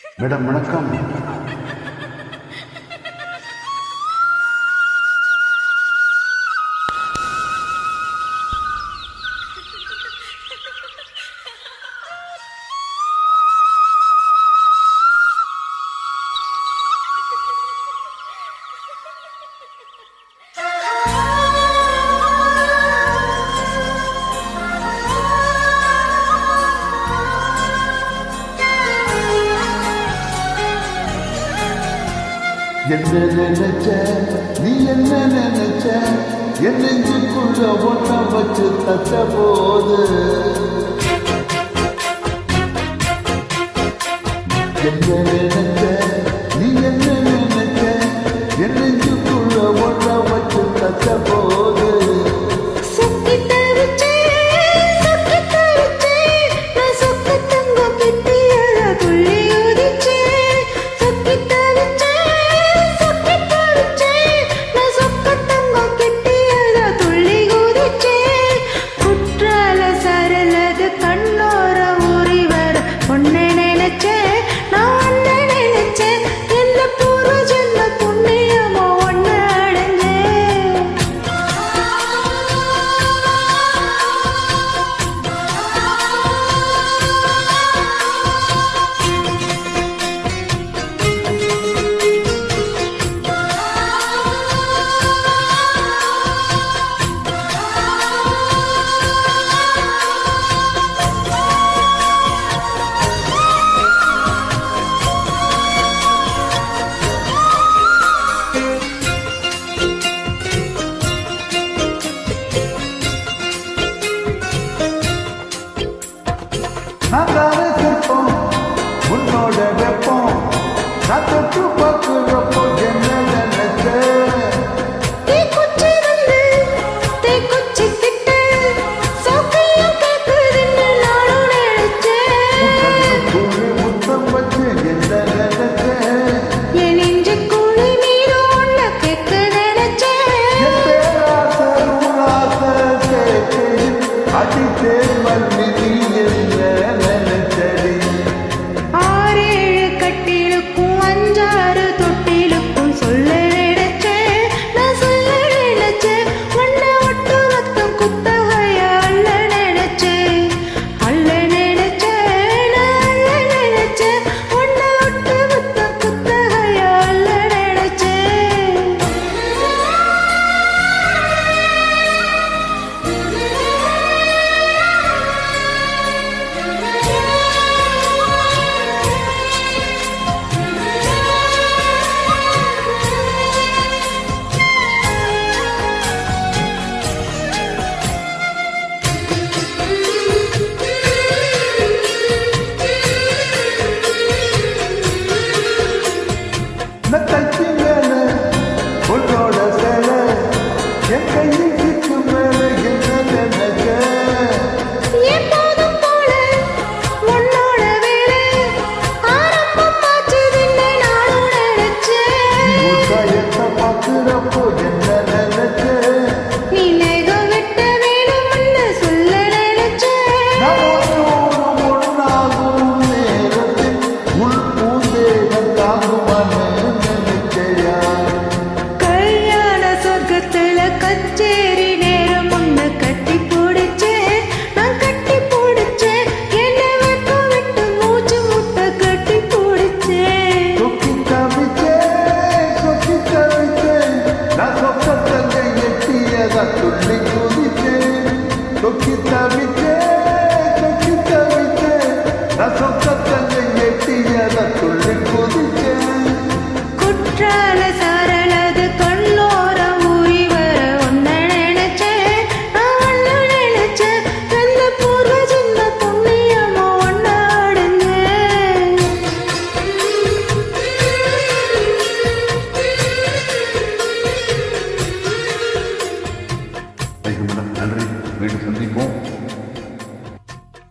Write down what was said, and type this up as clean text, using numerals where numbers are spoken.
Madam வணக்கம். என்ன நினைச்ச நீ என்ன நினைச்ச என் நெஞ்சுக்குள்ள ஒன்ன வச்சு தட்ட போது என்ன நினைச்ச நீ என்ன நினைச்ச என் நெஞ்சுக்குள்ள ஒன்ன வச்சு தட்ட போது நாங்காவே சிற்பம் உன்னோட வெப்பம் நான் தொட்டு பார்க்குறப்போ என்ன நினைச்ச முத்தம் வச்சு என்ன நினைச்ச அடி தேர்மல் நிதி உன்னோட சேல என் கையில் சிக்கும் மேல என்ன நினைச்ச முத்தாயத்தை பார்க்கிறப்போ என்ன நினைச்ச ஒன்னாகும் நேரத்தில் உள் பூந்தேகம் தாங்குமான நினைச்சையா கச்சேரி நேரம் முன்ன கட்டி போடுச்சே நான் கட்டி போடுச்சே என்ன வெப்பம் விட்டு மூச்சு முட்டை கட்டி போடுச்சே சொக்கி தவிச்சே நான் சொக்கத்தங்க எட்டியதா துள்ளி குதிச்சே சொக்கி தவிச்சே